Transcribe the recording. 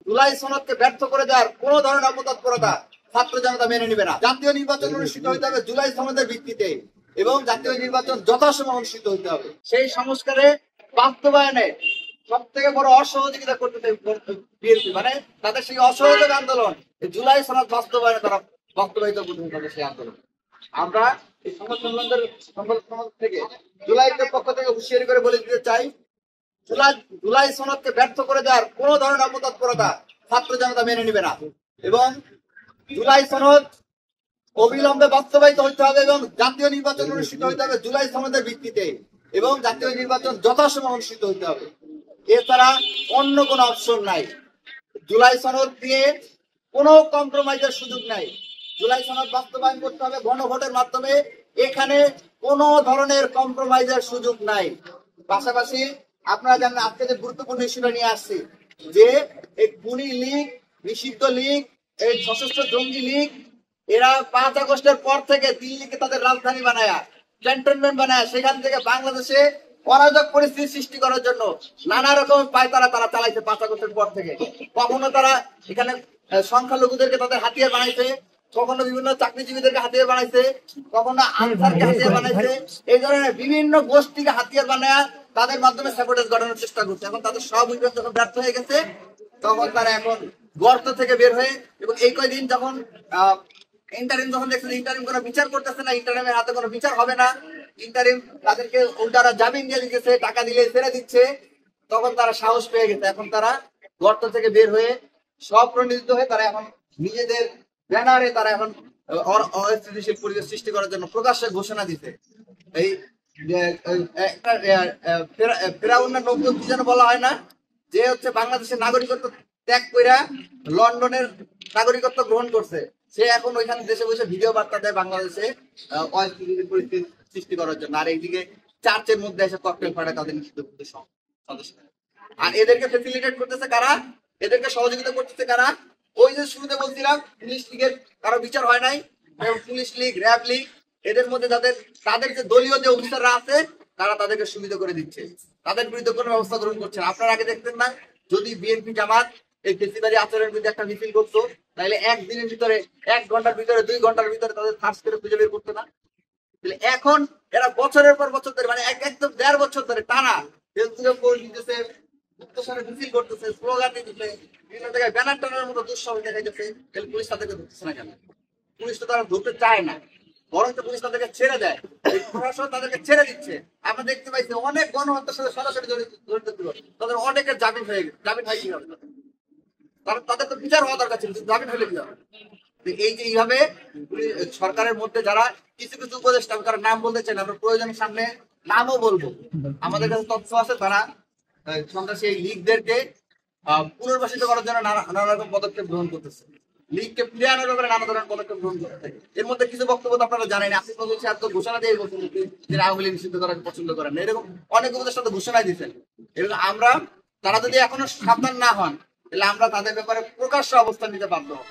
জুলাই সনদকে ব্যর্থ করে দেওয়ার কোন ধরনের অপতৎপরতা ছাত্র জনতা মেনে নিবে না। জাতীয় নির্বাচন অনুষ্ঠিত হইতে হবে জুলাই সনদের ভিত্তিতে এবং জাতীয় নির্বাচন যথাসময়ে অনুষ্ঠিত হইতে হবে। সেই সংস্কারে বাস্তবায়নে সব থেকে বড় অসহযোগিতা করতে বিএনপি, মানে তাদের সেই অসহযোগ আন্দোলন জুলাই সনদ বাস্তবায়নে তারা বাস্তবায়িত করতে হবে সেই আন্দোলন। আমরা এই সংবাদ সম্মেলন থেকে জুলাইয়ের পক্ষ থেকে হুঁশিয়ারি করে বলে দিতে চাই, জুলাই সনদকে ব্যর্থ করে দেওয়ার কোন ধরনের অপতৎপরতা ছাত্র জনতা মেনে নিবে না এবং জুলাই সনদ অবিলম্বে বাস্তবায়িত হইতে হবে এবং জাতীয় নির্বাচন অনুষ্ঠিত হইতে হবে জুলাই সনদের ভিত্তিতে এবং জাতীয় নির্বাচন যথাসময়ে অনুষ্ঠিত হইতে হবে। এছাড়া অন্য কোনো অপশন নাই। জুলাই সনদ দিয়ে কোনো কম্প্রোমাইজের সুযোগ নাই। জুলাই সনদ বাস্তবায়ন করতে হবে গণভোটের মাধ্যমে, এখানে কোনো ধরনের কম্প্রোমাইজের সুযোগ নাই। পাশাপাশি আপনারা জানেন আজকে যে গুরুত্বপূর্ণ ইস্যুটা নিয়ে আসছি যে এই খুনি লীগ, নিষিদ্ধ লীগ, এই সশস্ত্র জঙ্গি লীগ, এরা ৫ আগস্টের পর থেকে দিল্লিকে তাদের রাজধানী বানায়া, ক্যান্টনমেন্ট বানায়, সেখান থেকে বাংলাদেশে অরাজক পরিস্থিতি সৃষ্টি করার জন্য নানা রকম পায়তারা তারা চালাইছে ৫ আগস্টের পর থেকে। কখনো তারা এখানে সংখ্যালঘুদেরকে তাদের হাতিয়ার বানাইছে, কখনো বিভিন্ন চাকরিজীবীদেরকে হাতিয়ার বানাইছে, কখনো আনসারকে হাতিয়ার বানাইছে। এই ধরনের বিভিন্ন গোষ্ঠীকে হাতিয়ার বানায় তাদের মাধ্যমে স্যাবোটেজ ঘটানোর চেষ্টা করছে। এখন তাদের সব উদ্যোগ যখন ব্যর্থ হয়ে গেছে তখন তারা এখন গর্ত থেকে বের হয়ে, এবং এই কয়দিন যখন ইন্টারিম যখন দেখছে ইন্টারিম কোনো বিচার করতেছে না, ইন্টারিমের হাতে কোনো বিচার হবে না, ইন্টারিম তাদেরকে উল্টারা জামিন দিয়ে দিতেছে, টাকা দিলে ছেড়ে দিচ্ছে, তখন তারা সাহস পেয়ে গেছে। এখন তারা গর্ত থেকে বের হয়ে স্বপ্রণোদিত হয়ে তারা এখন নিজেদের ব্যানারে তারা এখন অস্থিতিশীল পরিবেশ সৃষ্টি করার জন্য প্রকাশ্যে ঘোষণা দিতে। এই ফেরাউনের নবুয়ত কি যেন বলা হয় না, যে হচ্ছে বাংলাদেশের নাগরিকত্ব ত্যাগ কইরা লন্ডনের নাগরিকত্ব গ্রহণ করছে, সে এখন ওইখানে দেশে বসে ভিডিও বার্তা দেয় বাংলাদেশে অস্থিতিশীল পরিস্থিতি সৃষ্টি করার জন্য, আর এইদিকে চার্চের মধ্যে এসে ককটেল ফাটায় তাদের নিষিদ্ধ সদস্য। আর এদেরকে ফেসিলিটেট করতেছে কারা, এদেরকে সহযোগিতা করতেছে কারা? ওই যে শুরুতে বলছিলাম পুলিশ লীগের কারো বিচার হয় নাই, পুলিশ লীগ, র্যাব লীগ, এদের মধ্যে তাদের যে দলীয় যে অফিসাররা আছে তারা তাদেরকে সুবিধা করে দিচ্ছে, তাদের বিরুদ্ধে কোনো ব্যবস্থা গ্রহণ করছে না। আপনারা আগে দেখতেন না, যদি বিএনপি জামাত এই ফেসিবাদী আচরণের বিরুদ্ধে একটা মিছিল করতো তাহলে একদিনের ভিতরে, 1 ঘন্টার ভিতরে, 2 ঘন্টার ভিতরে তাদের সার্চ করে খুঁজে বের করতো না। এখন এরা বছরের পর বছর ধরে, মানে একদম 1.5 বছর ধরে টানা দিতেছে, মিছিল করতেছে, স্লোগান দিতেছে, বিভিন্ন জায়গায় ব্যানার টানার মতো দুঃসাহস দেখাইতেছে। তাহলে পুলিশ তাদেরকে ধরতেছে না কেন? পুলিশ তো তারা ধরতে চায় না, বরং তো পুলিশ তাদেরকে ছেড়ে দেয়, প্রশাসন তাদেরকে ছেড়ে দিচ্ছে। আমরা দেখতে পাইছি অনেক গণহত্যার সাথে সরাসরি জড়িত ছিল, তাদের অনেকের জামিন হয়ে গেছে। জামিন হয় কি হবে? তাদের তো বিচার হওয়া দরকার ছিল, জামিন হলে কি হবে? এই যে এইভাবে সরকারের মধ্যে যারা কিছু কিছু উপদেষ্টা, তারা নাম বলতে চাই না, আমরা প্রয়োজনের সামনে নামও বলবো, আমাদের কাছে তথ্য আছে, তারা সন্ত্রাসী এই লীগদেরকে পুনর্বাসিত করার জন্য নানা রকম পদক্ষেপ গ্রহণ করতেছে, লীগকে ফিরে আনার ব্যাপারে নানা ধরনের পদক্ষেপ গ্রহণ করতে। এর মধ্যে কিছু বক্তব্য আপনারা জানেন, আপনি ঘোষণা দিয়ে বলছেন যে আওয়ামী লীগ নিষিদ্ধ করাকে পছন্দ করেন না, এরকম অনেক উপদেষ্টা তো ঘোষণাই দিচ্ছেন। এরকম আমরা, তারা যদি এখনো সাবধান না হন তাহলে আমরা তাদের ব্যাপারে প্রকাশ্য অবস্থান নিতে বাধ্য হব।